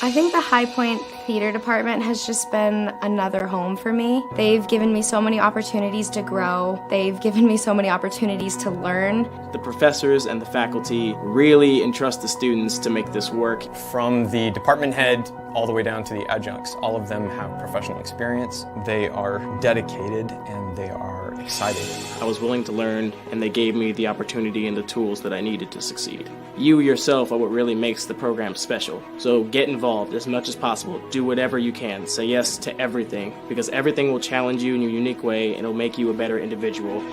I think the High Point Theater Department has just been another home for me. They've given me so many opportunities to grow. They've given me so many opportunities to learn. The professors and the faculty really entrust the students to make this work. From the department head all the way down to the adjuncts, all of them have professional experience. They are dedicated and they are excited. I was willing to learn, and they gave me the opportunity and the tools that I needed to succeed. You yourself are what really makes the program special. So get involved as much as possible. Do whatever you can. Say yes to everything, because everything will challenge you in your unique way and it'll make you a better individual.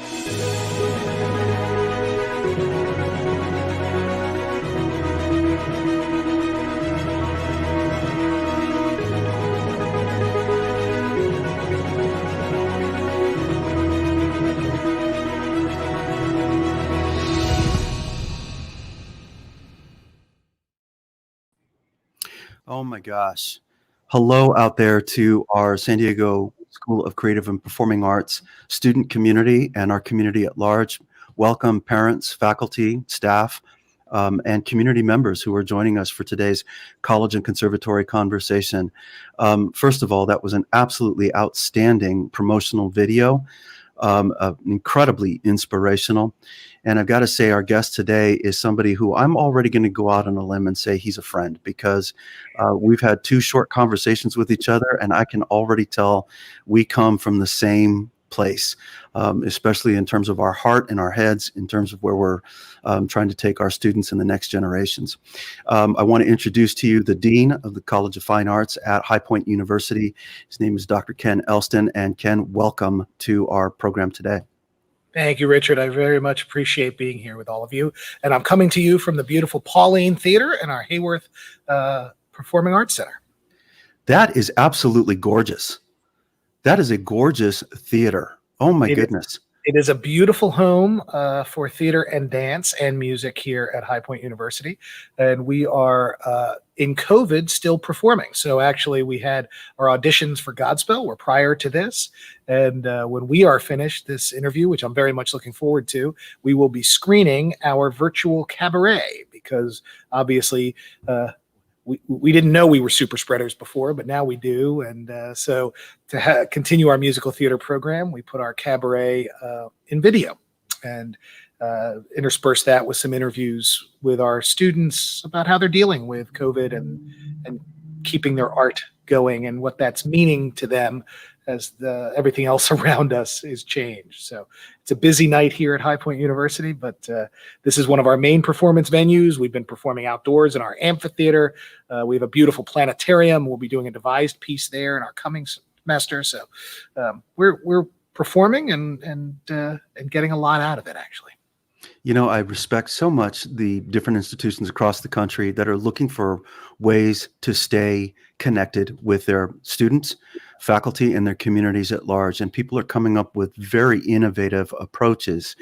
Oh my gosh. Hello out there to our San Diego School of Creative and Performing Arts student community and our community at large. Welcome parents, faculty, staff, and community members who are joining us for today's college and conservatory conversation. First of all, that was an absolutely outstanding promotional video, incredibly inspirational. And I've got to say, our guest today is somebody who I'm already going to go out on a limb and say he's a friend, because we've had 2 short conversations with each other, and I can already tell we come from the same place, especially in terms of our heart and our heads, in terms of where we're trying to take our students in the next generations. I want to introduce to you the Dean of the College of Fine Arts at High Point University. His name is Dr. Ken Elston. And Ken, welcome to our program today. Thank you, Richard. I very much appreciate being here with all of you. And I'm coming to you from the beautiful Pauline Theater and our Hayworth Performing Arts Center. That is absolutely gorgeous. That is a gorgeous theater. Oh my goodness. It is a beautiful home for theater and dance and music here at High Point University. And we are, in COVID, still performing. So actually we had our auditions for Godspell were prior to this. And when we are finished this interview, which I'm very much looking forward to, we will be screening our virtual cabaret, because obviously we didn't know we were super spreaders before, but now we do. And so to continue our musical theater program, we put our cabaret in video and intersperse that with some interviews with our students about how they're dealing with COVID and keeping their art going and what that's meaning to them as everything else around us is changed. So it's a busy night here at High Point University, but this is one of our main performance venues. We've been performing outdoors in our amphitheater. We have a beautiful planetarium. We'll be doing a devised piece there in our coming semester. So we're performing and getting a lot out of it, actually. You know, I respect so much the different institutions across the country that are looking for ways to stay connected with their students, faculty, and their communities at large. And people are coming up with very innovative approaches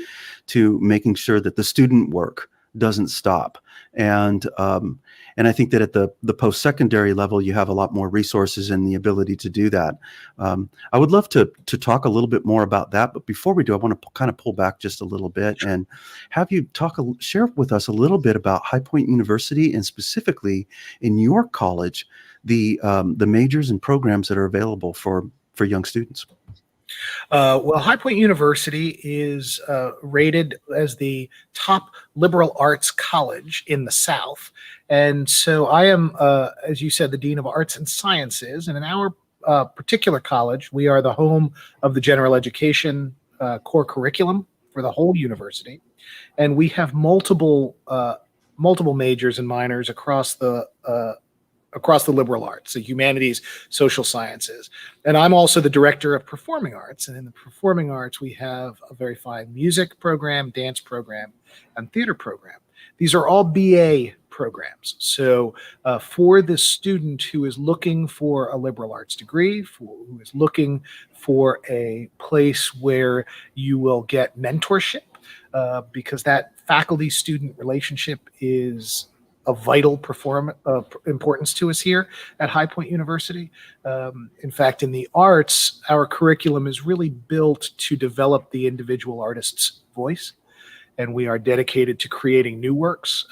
to making sure that the student work doesn't stop. And I think that at the post-secondary level, you have a lot more resources and the ability to do that. I would love to talk a little bit more about that. But before we do, I want to kind of pull back just a little bit and have you share with us a little bit about High Point University, and specifically in your college, the majors and programs that are available for young students. Well, High Point University is rated as the top liberal arts college in the South. And so I am, as you said, the Dean of Arts and Sciences. And in our particular college, we are the home of the general education core curriculum for the whole university. And we have multiple majors and minors across the liberal arts, the humanities, social sciences. And I'm also the director of performing arts. And in the performing arts, we have a very fine music program, dance program, and theater program. These are all BA programs. So for the student who is looking for a liberal arts degree, who is looking for a place where you will get mentorship, because that faculty-student relationship is of vital importance to us here at High Point University. In fact, in the arts, our curriculum is really built to develop the individual artist's voice. And we are dedicated to creating new works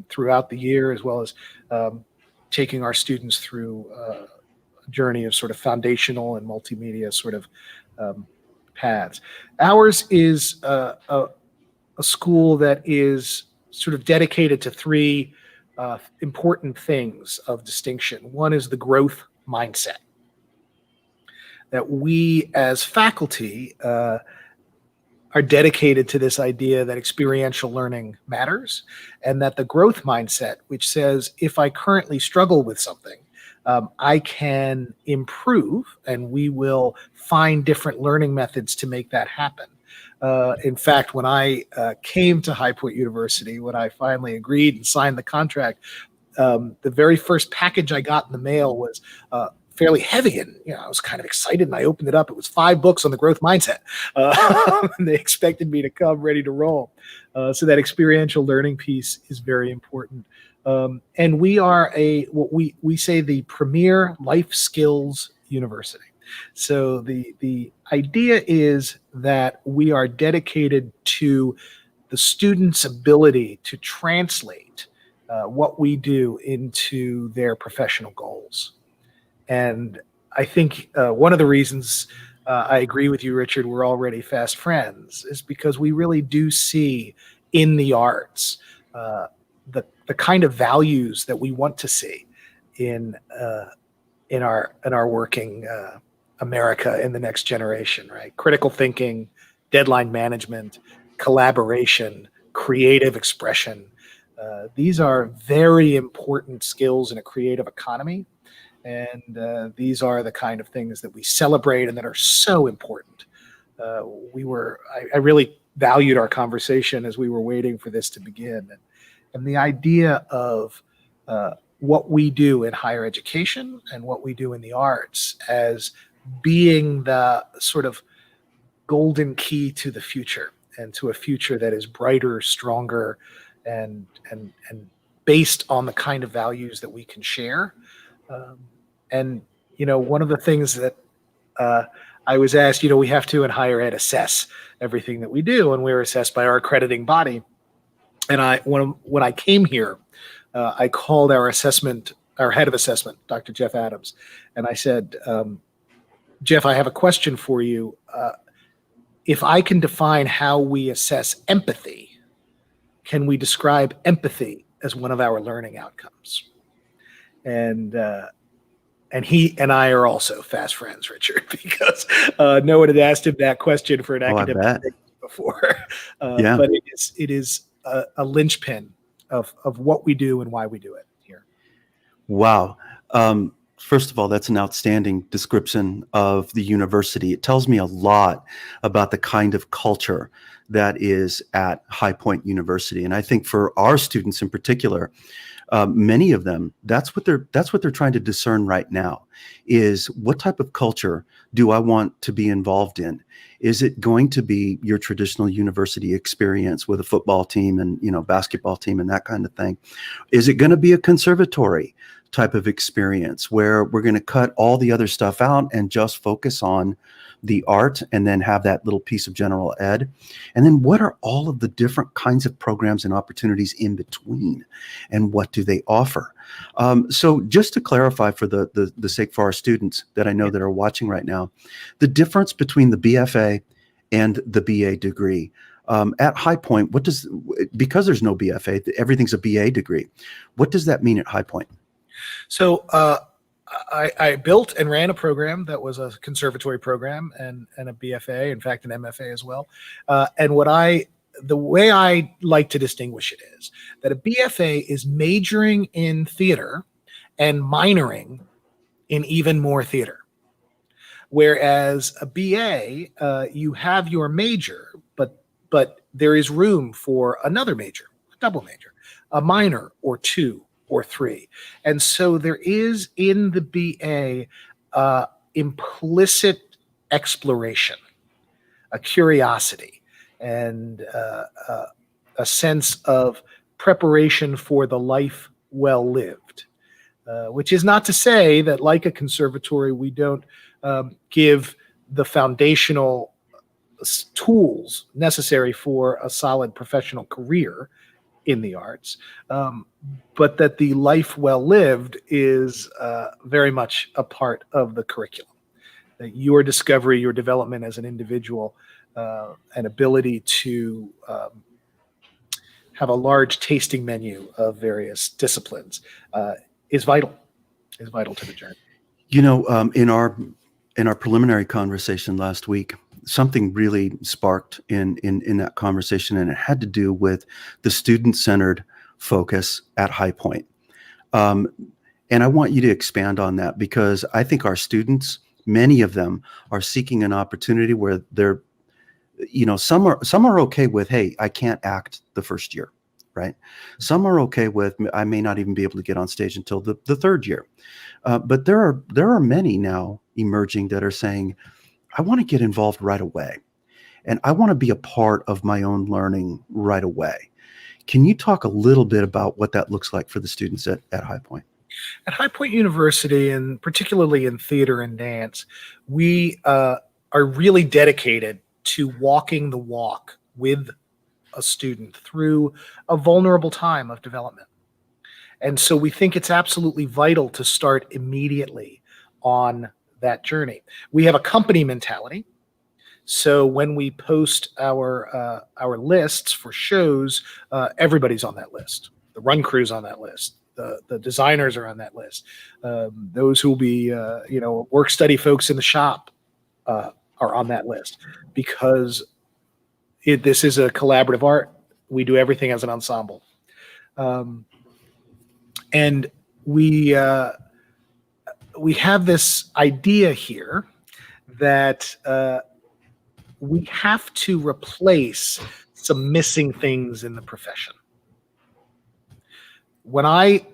throughout the year, as well as taking our students through a journey of sort of foundational and multimedia sort of paths. Ours is a school that is sort of dedicated to three important things of distinction. One is the growth mindset, that we as faculty are dedicated to this idea that experiential learning matters, and that the growth mindset, which says if I currently struggle with something, I can improve, and we will find different learning methods to make that happen. In fact, when I came to High Point University, when I finally agreed and signed the contract, the very first package I got in the mail was fairly heavy, and I was kind of excited, and I opened it up. It was 5 books on the growth mindset, and they expected me to come ready to roll. So that experiential learning piece is very important. And we are what we say the premier life skills university. So the idea is that we are dedicated to the student's ability to translate what we do into their professional goals. And I think one of the reasons I agree with you, Richard, we're already fast friends, is because we really do see in the arts the kind of values that we want to see in our working America in the next generation, right? Critical thinking, deadline management, collaboration, creative expression. These are very important skills in a creative economy. And these are the kind of things that we celebrate and that are so important. I really valued our conversation as we were waiting for this to begin. And the idea of what we do in higher education and what we do in the arts as being the sort of golden key to the future, and to a future that is brighter, stronger, and based on the kind of values that we can share. And one of the things that I was asked, we have to in higher ed assess everything that we do, and we're assessed by our accrediting body. And when I came here, I called our head of assessment, Dr. Jeff Adams, and I said, Jeff, I have a question for you. If I can define how we assess empathy, can we describe empathy as one of our learning outcomes? And he and I are also fast friends, Richard, because no one had asked him that question for an academic before. Yeah. But it is a linchpin of what we do and why we do it here. Wow. First of all, that's an outstanding description of the university. It tells me a lot about the kind of culture that is at High Point University. And I think for our students in particular, many of them, that's what they're trying to discern right now, is what type of culture do I want to be involved in? Is it going to be your traditional university experience with a football team and basketball team and that kind of thing? Is it going to be a conservatory type of experience where we're going to cut all the other stuff out and just focus on the art and then have that little piece of general ed? And then what are all of the different kinds of programs and opportunities in between, and what do they offer? So just to clarify for the sake for our students that I know that are watching right now, the difference between the BFA and the BA degree at High Point, because there's no BFA, everything's a BA degree. What does that mean at High Point? So I built and ran a program that was a conservatory program and a BFA, in fact, an MFA as well. And the way I like to distinguish it is that a BFA is majoring in theater and minoring in even more theater. Whereas a BA, you have your major, but there is room for another major, a double major, a minor or 2 or 3. And so there is in the BA implicit exploration, a curiosity, and a sense of preparation for the life well lived, which is not to say that, like a conservatory, we don't give the foundational tools necessary for a solid professional career in the arts, but that the life well lived is very much a part of the curriculum. That your discovery, your development as an individual, and ability to have a large tasting menu of various disciplines is vital to the journey. You know, in our preliminary conversation last week, something really sparked in that conversation, and it had to do with the student-centered focus at High Point. And I want you to expand on that, because I think our students, many of them, are seeking an opportunity where they're, you know, some are okay with, hey, I can't act the first year, right? Some are okay with, I may not even be able to get on stage until the third year. But there are many now emerging that are saying, I want to get involved right away, and I want to be a part of my own learning right away. Can you talk a little bit about what that looks like for the students at High Point? At High Point University, and particularly in theater and dance, we are really dedicated to walking the walk with a student through a vulnerable time of development. And so we think it's absolutely vital to start immediately on that journey. We have a company mentality. So when we post our lists for shows, everybody's on that list. The run crew's on that list. The designers are on that list. Those who will be, work study folks in the shop are on that list, because this is a collaborative art. We do everything as an ensemble. And we have this idea here that we have to replace some missing things in the profession. When I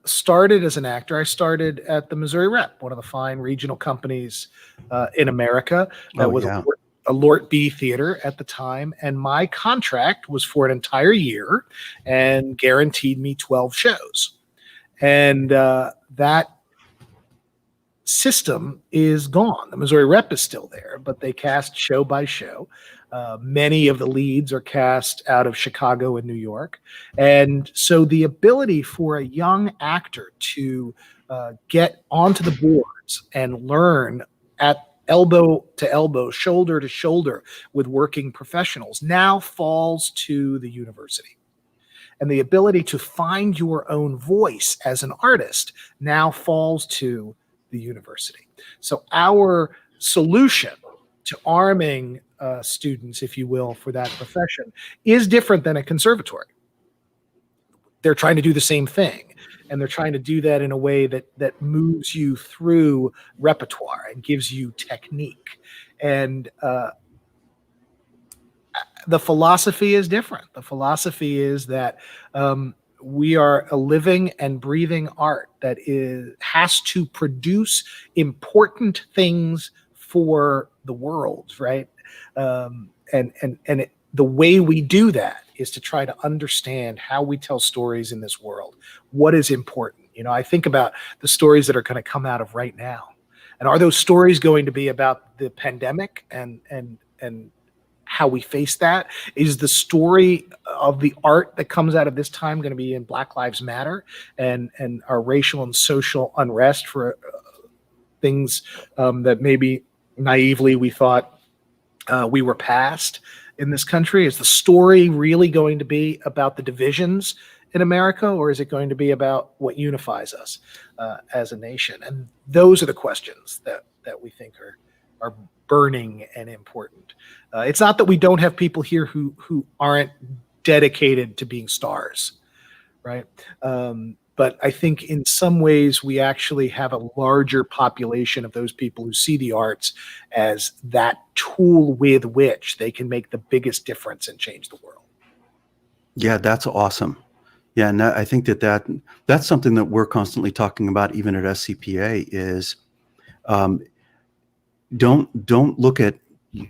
started as an actor, I started at the Missouri Rep, one of the fine regional companies in America. That was a Lort B theater at the time, and my contract was for an entire year and guaranteed me 12 shows. And that system is gone. The Missouri Rep is still there, but they cast show by show. Many of the leads are cast out of Chicago and New York. And so the ability for a young actor to get onto the boards and learn at elbow to elbow, shoulder to shoulder with working professionals now falls to the university. And the ability to find your own voice as an artist now falls to the university. So our solution to arming students, if you will, for that profession is different than a conservatory. They're trying to do the same thing, and they're trying to do that in a way that moves you through repertoire and gives you technique. And the philosophy is different. The philosophy is that we are a living and breathing art that has to produce important things for the world, right? The way we do that is to try to understand how we tell stories in this world. What is important? You know, I think about the stories that are going to come out of right now, and are those stories going to be about the pandemic and how we face that? Is the story of the art that comes out of this time going to be in Black Lives Matter and our racial and social unrest for things that maybe naively we thought we were past in this country? Is the story really going to be about the divisions in America, or is it going to be about what unifies us as a nation? And those are the questions that we think are burning and important. It's not that we don't have people here who aren't dedicated to being stars, right? But I think in some ways we actually have a larger population of those people who see the arts as that tool with which they can make the biggest difference and change the world. Yeah, that's awesome. Yeah, and I think that's something that we're constantly talking about, even at SCPA, is don't look at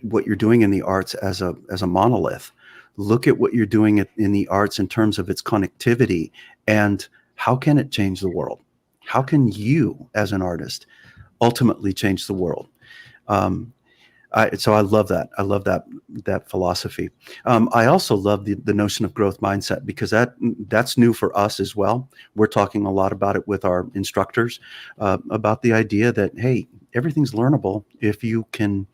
what you're doing in the arts as a monolith. Look at what you're doing in the arts in terms of its connectivity, and how can it change the world? How can you, as an artist, ultimately change the world? So I love that. I love that philosophy. I also love the notion of growth mindset, because that's new for us as well. We're talking a lot about it with our instructors, about the idea that, hey, everything's learnable if you can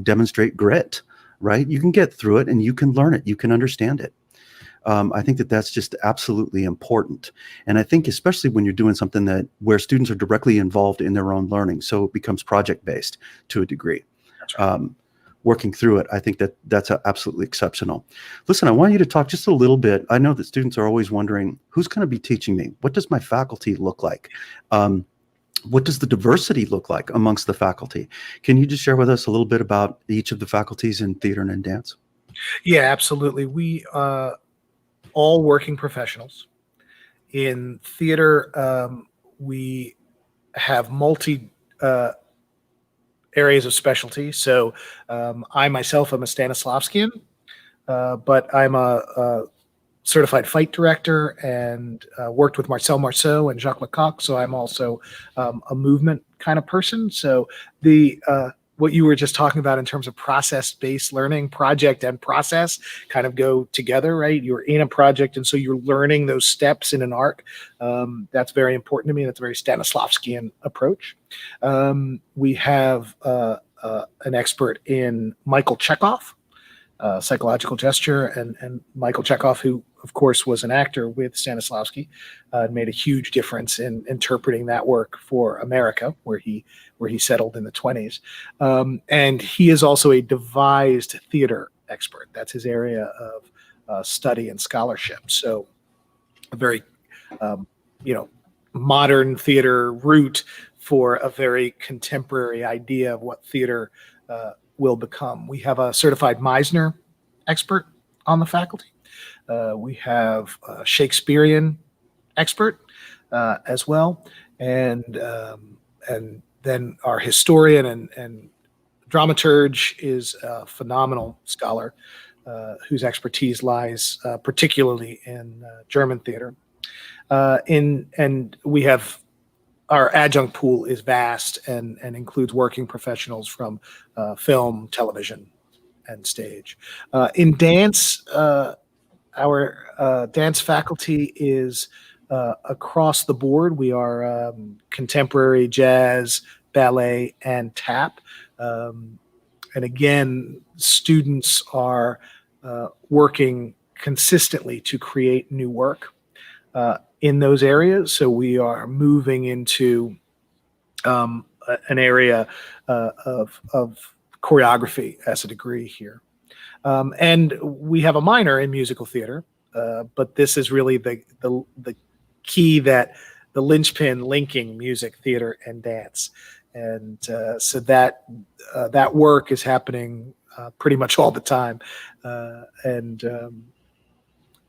demonstrate grit, right? You can get through it and you can learn it. You can understand it. I think that's just absolutely important. And I think especially when you're doing something where students are directly involved in their own learning, so it becomes project-based to a degree. That's right. Working through it, I think that's absolutely exceptional. Listen, I want you to talk just a little bit. I know that students are always wondering, who's going to be teaching me? What does my faculty look like? What does the diversity look like amongst the faculty? Can you just share with us a little bit about each of the faculties in theater and in dance? Yeah, absolutely. We all working professionals. In theater, we have multi areas of specialty. So I myself am a Stanislavskian, but I'm a certified fight director and worked with Marcel Marceau and Jacques Lecoq. So I'm also a movement kind of person. So what you were just talking about in terms of process-based learning, project and process kind of go together, right? You're in a project, and so you're learning those steps in an arc. That's very important to me. That's a very Stanislavskian approach. We have an expert in Michael Chekhov, psychological gesture, and Michael Chekhov, who of course was an actor with Stanislavski, made a huge difference in interpreting that work for America, where he settled in the 1920s. And he is also a devised theater expert. That's his area of study and scholarship. So a very modern theater route for a very contemporary idea of what theater will become. We have a certified Meisner expert on the faculty. We have a Shakespearean expert as well, and then our historian and dramaturge is a phenomenal scholar whose expertise lies particularly in German theater. And we have our adjunct pool is vast and includes working professionals from film, television, and stage. In dance, our dance faculty is across the board. We are contemporary, jazz, ballet, and tap. And again, students are working consistently to create new work in those areas. So we are moving into an area of choreography as a degree here. And we have a minor in musical theater, but this is really the key, that the linchpin linking music, theater, and dance. And so that work is happening pretty much all the time,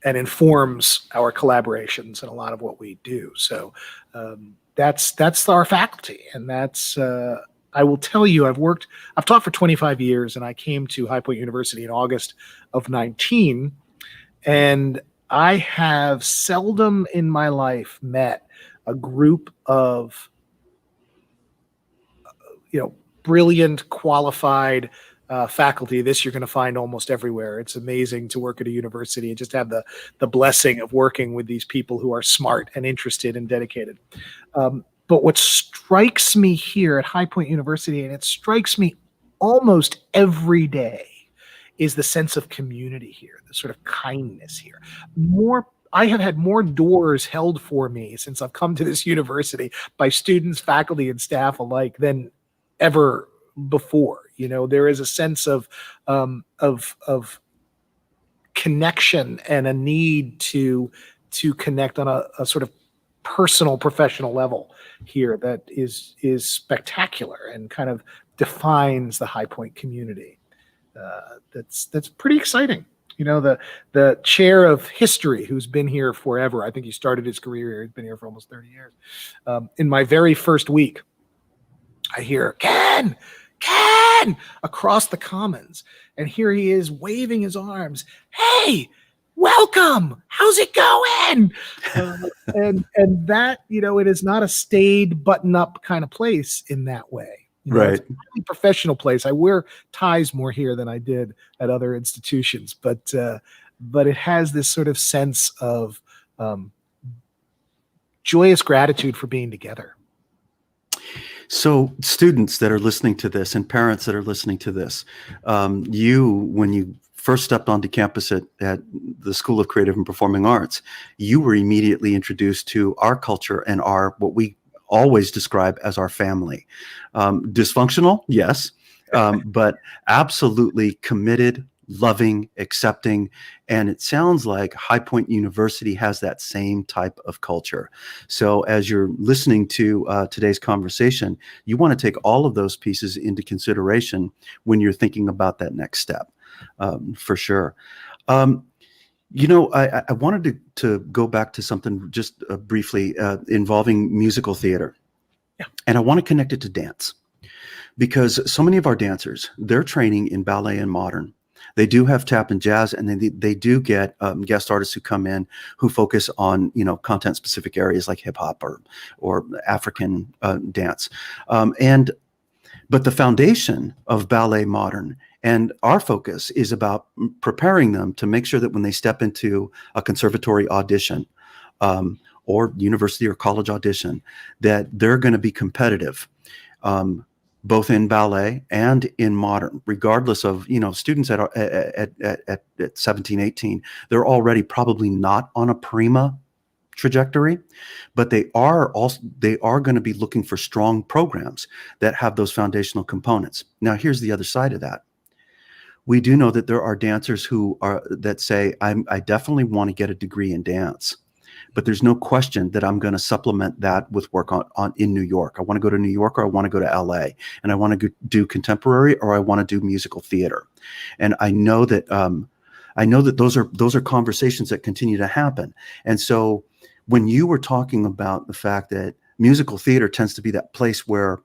and informs our collaborations and a lot of what we do. So that's our faculty, and that's. I will tell you, I've taught for 25 years, and I came to High Point University in August of 19, and I have seldom in my life met a group of, brilliant, qualified faculty. This you're going to find almost everywhere. It's amazing to work at a university and just have the blessing of working with these people who are smart and interested and dedicated. But what strikes me here at High Point University, and it strikes me almost every day, is the sense of community here, the sort of kindness here. I have had more doors held for me since I've come to this university by students, faculty, and staff alike than ever before. There is a sense of connection and a need to connect on a sort of personal, professional level here that is spectacular and kind of defines the High Point community. That's pretty exciting. The chair of history, who's been here forever, I think he started his career here, he's been here for almost 30 years. In my very first week, I hear, Ken, across the commons. And here he is waving his arms. Hey, welcome. How's it going? And that, it is not a staid button up kind of place in that way. It's Right. a really professional place. I wear ties more here than I did at other institutions, but it has this sort of sense of um, joyous gratitude for being together. So, students that are listening to this and parents that are listening to this, when you first stepped onto campus at the School of Creative and Performing Arts, you were immediately introduced to our culture and what we always describe as our family. Dysfunctional, yes, but absolutely committed, loving, accepting. And it sounds like High Point University has that same type of culture. So as you're listening to today's conversation, you want to take all of those pieces into consideration when you're thinking about that next step, for sure. I wanted to go back to something just briefly involving musical theater. Yeah. And I want to connect it to dance, because so many of our dancers, they're training in ballet and modern. They do have tap and jazz, and they do get guest artists who come in who focus on content specific areas like hip hop or African dance, but the foundation of ballet modern and our focus is about preparing them to make sure that when they step into a conservatory audition or university or college audition, that they're going to be competitive. Both in ballet and in modern, regardless of, students at 17, 18, they're already probably not on a prima trajectory, but they are going to be looking for strong programs that have those foundational components. Now, here's the other side of that. We do know that there are dancers that say, I definitely want to get a degree in dance. But there's no question that I'm going to supplement that with work in New York. I want to go to New York, or I want to go to LA, and I want to do contemporary, or I want to do musical theater. And I know that those are conversations that continue to happen. And so when you were talking about the fact that musical theater tends to be that place where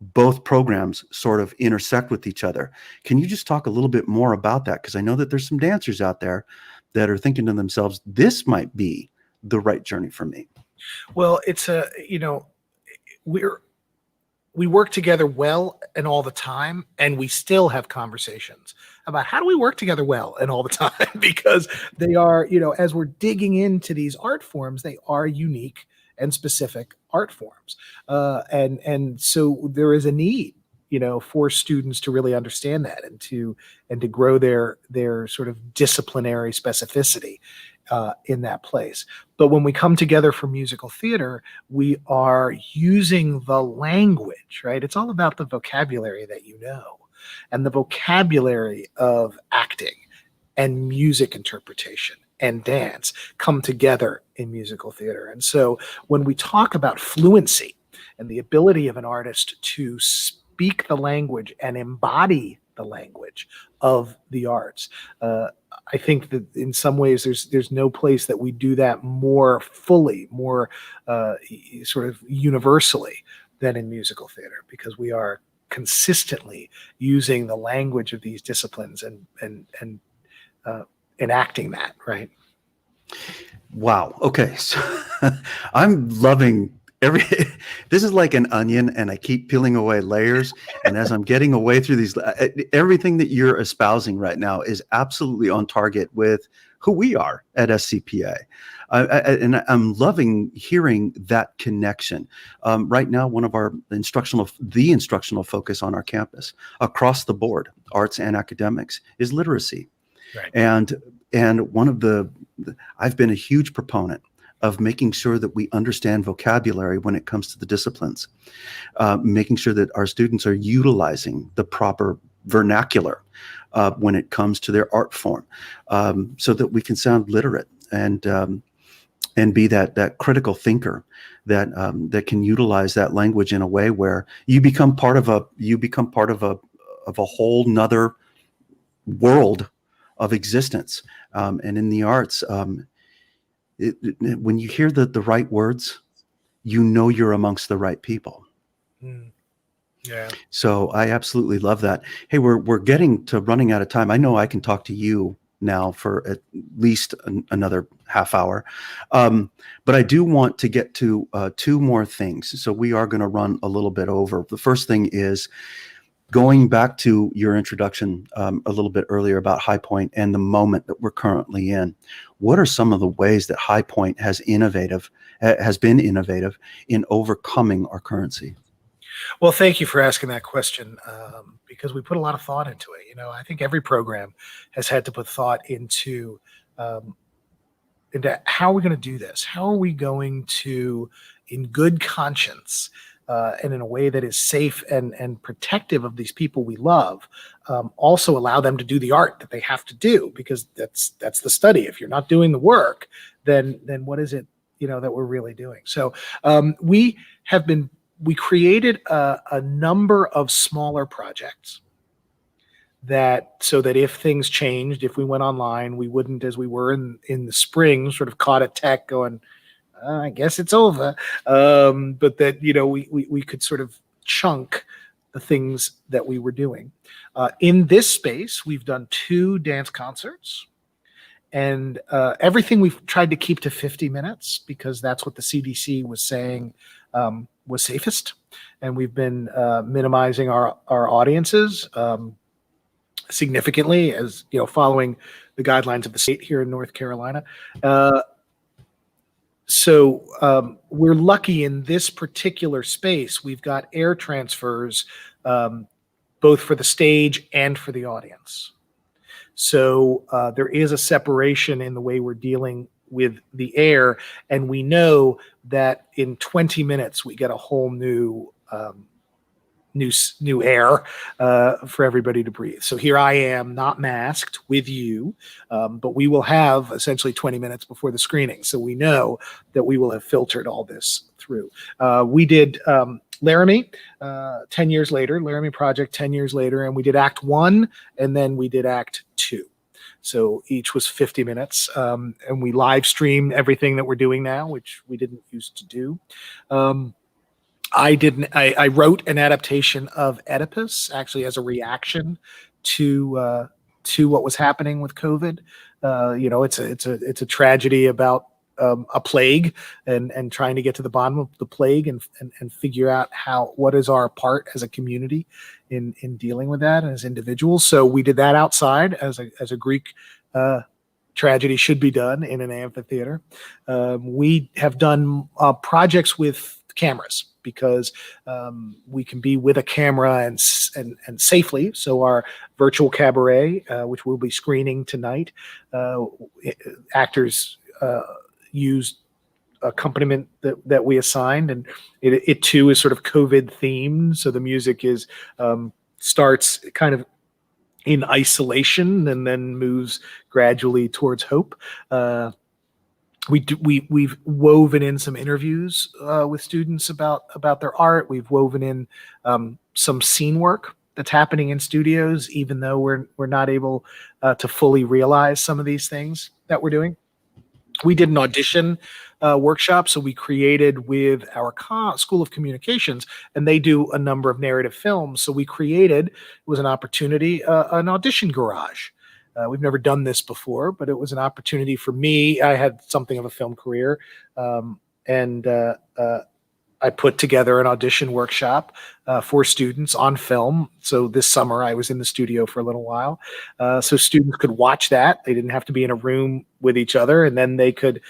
both programs sort of intersect with each other, can you just talk a little bit more about that? Because I know that there's some dancers out there that are thinking to themselves, this might be the right journey for me. Well, we work together well and all the time, and we still have conversations about how do we work together well and all the time, because they are, as we're digging into these art forms, they are unique and specific art forms. And so there is a need, for students to really understand that and to grow their sort of disciplinary specificity in that place. But when we come together for musical theater, we are using the language, right? It's all about the vocabulary that and the vocabulary of acting and music interpretation and dance come together in musical theater. And so when we talk about fluency and the ability of an artist to speak the language and embody the language of the arts, I think that in some ways there's no place that we do that more fully, more sort of universally than in musical theater, because we are consistently using the language of these disciplines and enacting that, right? Wow. Okay. So I'm loving this is like an onion, and I keep peeling away layers. And as I'm getting away through these, everything that you're espousing right now is absolutely on target with who we are at SCPA. And I'm loving hearing that connection. Right now, one of the instructional focus on our campus across the board, arts and academics, is literacy. Right. And I've been a huge proponent of making sure that we understand vocabulary when it comes to the disciplines, making sure that our students are utilizing the proper vernacular when it comes to their art form, so that we can sound literate and be that critical thinker that can utilize that language in a way where you become part of a whole nother world of existence. And in the arts, when you hear the right words, you're amongst the right people. Yeah. So I absolutely love that. Hey, we're getting to running out of time. I know I can talk to you now for at least another half hour. But I do want to get to two more things. So we are going to run a little bit over. The first thing is going back to your introduction a little bit earlier about High Point and the moment that we're currently in. What are some of the ways that High Point has been innovative in overcoming our currency? Well, thank you for asking that question, because we put a lot of thought into it. I think every program has had to put thought into how are we going to do this? How are we going to, in good conscience, and in a way that is safe and protective of these people we love, also allow them to do the art that they have to do, because that's the study. If you're not doing the work, then what is it that we're really doing? So we created a number of smaller projects so that if things changed, if we went online, we wouldn't, as we were in the spring, sort of caught at tech going, I guess it's over. But that, we could sort of chunk the things that we were doing. In this space, we've done 2 dance concerts, and everything we've tried to keep to 50 minutes because that's what the CDC was saying was safest. And we've been minimizing our audiences significantly, as following the guidelines of the state here in North Carolina. So we're lucky in this particular space. We've got air transfers both for the stage and for the audience. So there is a separation in the way we're dealing with the air, and we know that in 20 minutes we get a whole new air for everybody to breathe. So here I am, not masked, with you, but we will have essentially 20 minutes before the screening. So we know that we will have filtered all this through. We did Laramie 10 years later, Laramie Project 10 years later, and we did Act 1, and then we did Act 2. So each was 50 minutes, and we live stream everything that we're doing now, which we didn't used to do. I wrote an adaptation of Oedipus, actually as a reaction to what was happening with COVID. It's a tragedy about a plague and trying to get to the bottom of the plague and figure out what is our part as a community in dealing with that as individuals. So we did that outside as a Greek tragedy should be done in an amphitheater. We have done projects with cameras because we can be with a camera and safely. So our virtual cabaret, which we'll be screening tonight, actors used accompaniment that we assigned, and it too is sort of COVID themed. So the music starts kind of in isolation and then moves gradually towards hope. We've woven in some interviews with students about their art. We've woven in some scene work that's happening in studios, even though we're not able to fully realize some of these things that we're doing. We did an audition workshop, so we created with our School of Communications, and they do a number of narrative films. So we created, it was an opportunity, an audition garage. We've never done this before, but it was an opportunity for me. I had something of a film career, and I put together an audition workshop for students on film. So this summer I was in the studio for a little while, so students could watch that. They didn't have to be in a room with each other, and then they could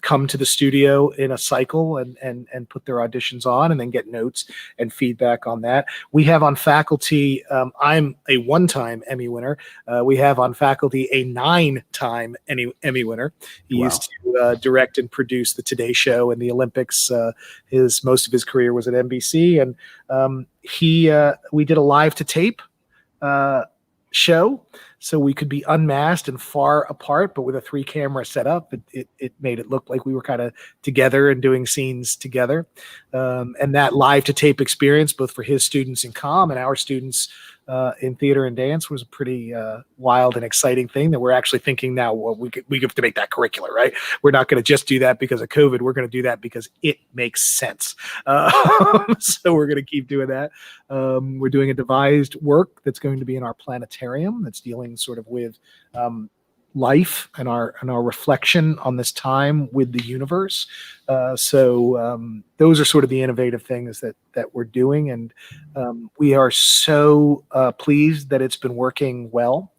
come to the studio in a cycle and put their auditions on and then get notes and feedback on that. We have on faculty, I'm a 1-time Emmy winner. We have on faculty a 9-time Emmy winner. He Wow. used to direct and produce the Today Show and the Olympics. Most of his career was at NBC, and we did a live to tape show, so we could be unmasked and far apart, but with a 3-camera setup, it made it look like we were kind of together and doing scenes together. And that live to tape experience, both for his students in comm and our students in theater and dance, was a pretty wild and exciting thing that we're actually thinking now, well, we have to make that curricular, right? We're not going to just do that because of COVID. We're going to do that because it makes sense. So we're going to keep doing that. We're doing a devised work that's going to be in our planetarium that's dealing sort of with life and our reflection on this time with the universe. So those are sort of the innovative things that we're doing, and we are so pleased that it's been working well.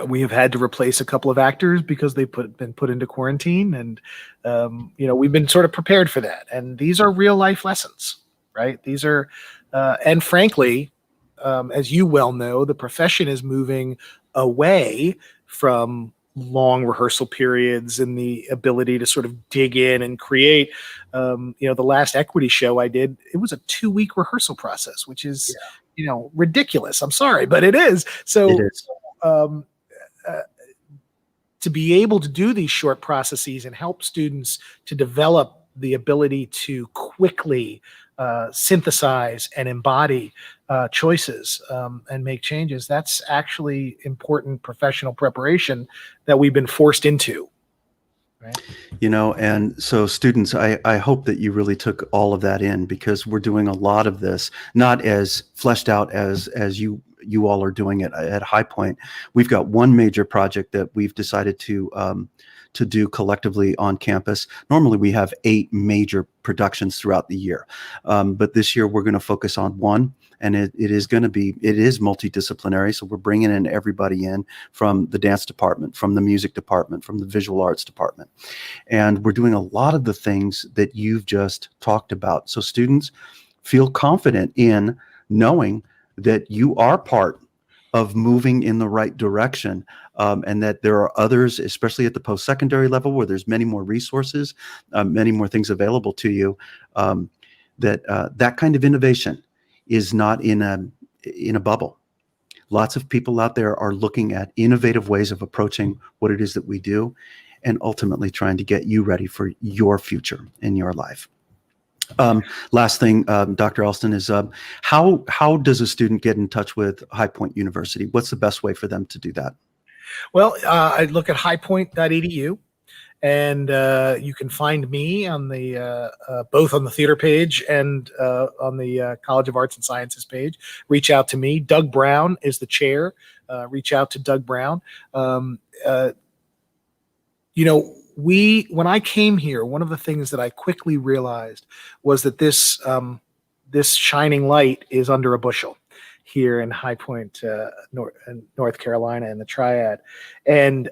We have had to replace a couple of actors because they've been put into quarantine, and we've been sort of prepared for that. And these are real life lessons, right? These are, and frankly, as you well know, the profession is moving away from long rehearsal periods and the ability to sort of dig in and create. The last equity show I did, it was a 2-week rehearsal process, which is, ridiculous. I'm sorry, but it is. So It is. To be able to do these short processes and help students to develop the ability to quickly synthesize and embody choices and make changes, that's actually important professional preparation that we've been forced into. Right. And so students, I hope that you really took all of that in, because we're doing a lot of this, not as fleshed out as you all are doing it at High Point. We've got one major project that we've decided to do collectively on campus. Normally we have 8 major productions throughout the year. But this year we're going to focus on one, and it is multidisciplinary. So we're bringing in everybody in from the dance department, from the music department, from the visual arts department. And we're doing a lot of the things that you've just talked about. So students feel confident in knowing that you are part of moving in the right direction, and that there are others, especially at the post-secondary level, where there's many more resources, many more things available to you, that kind of innovation is not in a bubble. Lots of people out there are looking at innovative ways of approaching what it is that we do, and ultimately trying to get you ready for your future in your life. Last thing, Dr. Elston, is how does a student get in touch with High Point University? What's the best way for them to do that? Well, I look at highpoint.edu, and you can find me on the both on the theater page and on the College of Arts and Sciences page. Reach out to me. Doug Brown is the chair. Reach out to Doug Brown. When I came here, one of the things that I quickly realized was that this shining light is under a bushel here in High Point, North Carolina, in the Triad. And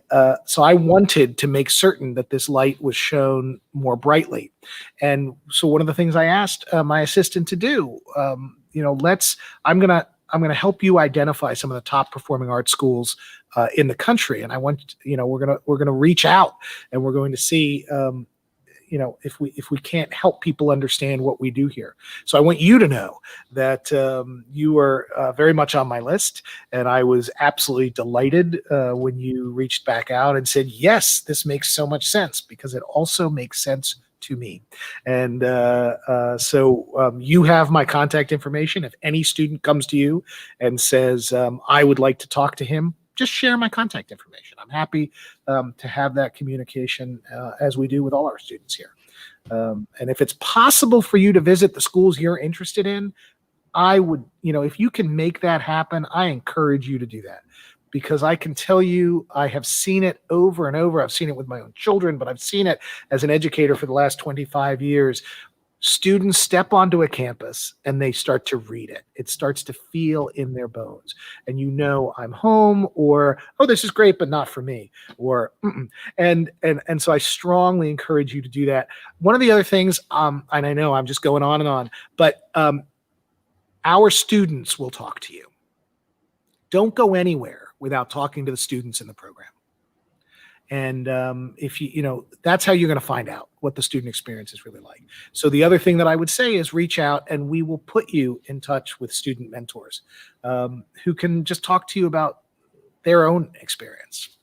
so I wanted to make certain that this light was shown more brightly. And so one of the things I asked my assistant to do, I'm going to help you identify some of the top performing arts schools in the country. And I want, we're going to reach out, and we're going to see, if we can't help people understand what we do here. So I want you to know that you are very much on my list, and I was absolutely delighted when you reached back out and said, yes, this makes so much sense, because it also makes sense to me. And so you have my contact information. If any student comes to you and says, I would like to talk to him, just share my contact information. I'm happy to have that communication as we do with all our students here. And if it's possible for you to visit the schools you're interested in, I would, if you can make that happen, I encourage you to do that. Because I can tell you, I have seen it over and over. I've seen it with my own children, but I've seen it as an educator for the last 25 years. Students step onto a campus and they start to read it. It starts to feel in their bones. And I'm home, or, oh, this is great, but not for me, or, and so I strongly encourage you to do that. One of the other things, and I know I'm just going on and on, but our students will talk to you. Don't go anywhere without talking to the students in the program. And if that's how you're going to find out what the student experience is really like. So the other thing that I would say is reach out, and we will put you in touch with student mentors who can just talk to you about their own experience.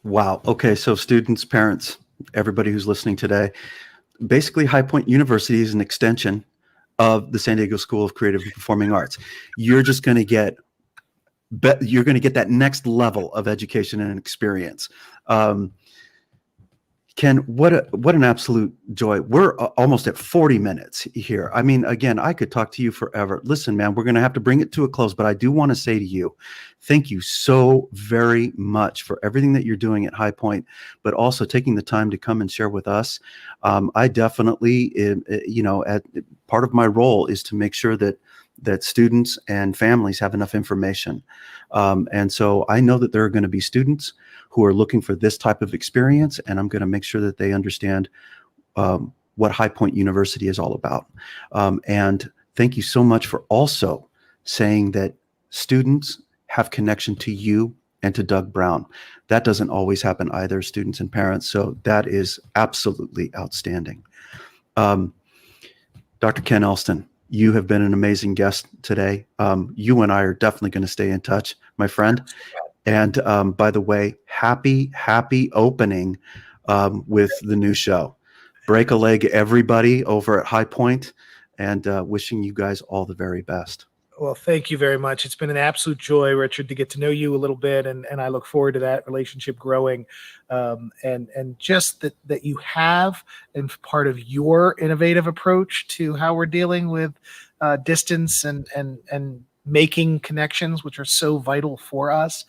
Wow. Okay. So students, parents, everybody who's listening today, basically High Point University is an extension of the San Diego School of Creative and Performing Arts. You're just going to get that next level of education and experience. Ken, what an absolute joy. We're almost at 40 minutes here. I mean, again, I could talk to you forever. Listen, man, we're going to have to bring it to a close, but I do want to say to you, thank you so very much for everything that you're doing at High Point, but also taking the time to come and share with us. I definitely, part of my role is to make sure that students and families have enough information. And so I know that there are going to be students who are looking for this type of experience, and I'm going to make sure that they understand what High Point University is all about. And thank you so much for also saying that students have connection to you and to Doug Brown. That doesn't always happen either, students and parents, so that is absolutely outstanding. Dr. Ken Elston, you have been an amazing guest today. You and I are definitely going to stay in touch, my friend. And by the way, happy opening with the new show. Break a leg, everybody, over at High Point, and wishing you guys all the very best. Well, thank you very much. It's been an absolute joy, Richard, to get to know you a little bit, and I look forward to that relationship growing. And just that you have, and part of your innovative approach to how we're dealing with distance and making connections, which are so vital for us.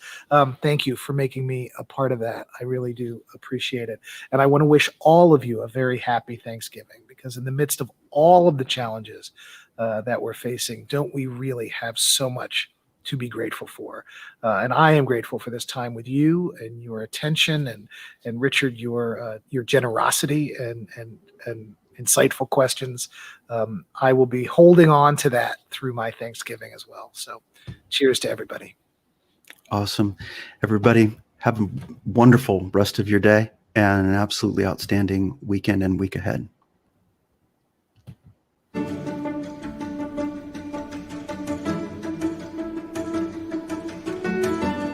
Thank you for making me a part of that. I really do appreciate it. And I want to wish all of you a very happy Thanksgiving, because in the midst of all of the challenges that we're facing, don't we really have so much to be grateful for? And I am grateful for this time with you and your attention, and Richard, your generosity and insightful questions. I will be holding on to that through my Thanksgiving as well. So cheers to everybody. Awesome. Everybody, have a wonderful rest of your day and an absolutely outstanding weekend and week ahead.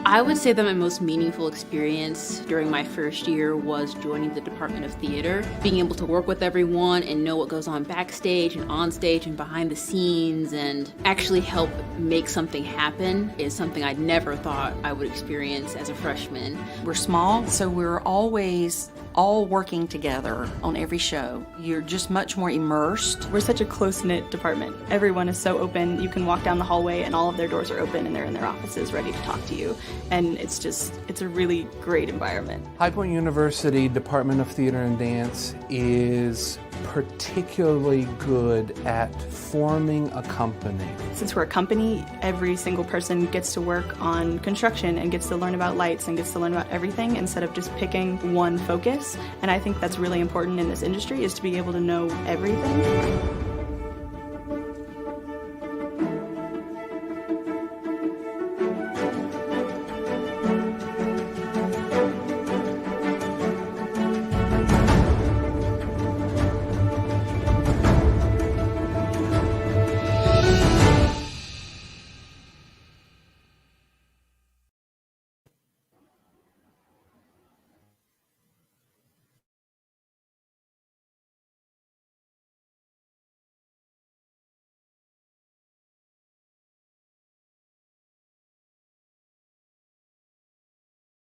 I would say that my most meaningful experience during my first year was joining the Department of Theater. Being able to work with everyone and know what goes on backstage and on stage and behind the scenes and actually help make something happen is something I never thought I would experience as a freshman. We're small, so we're always all working together on every show. You're just much more immersed. We're such a close-knit department. Everyone is so open. You can walk down the hallway and all of their doors are open and they're in their offices ready to talk to you. And it's a really great environment. High Point University Department of Theater and Dance is particularly good at forming a company. Since we're a company, every single person gets to work on construction and gets to learn about lights and gets to learn about everything instead of just picking one focus. And I think that's really important in this industry, is to be able to know everything.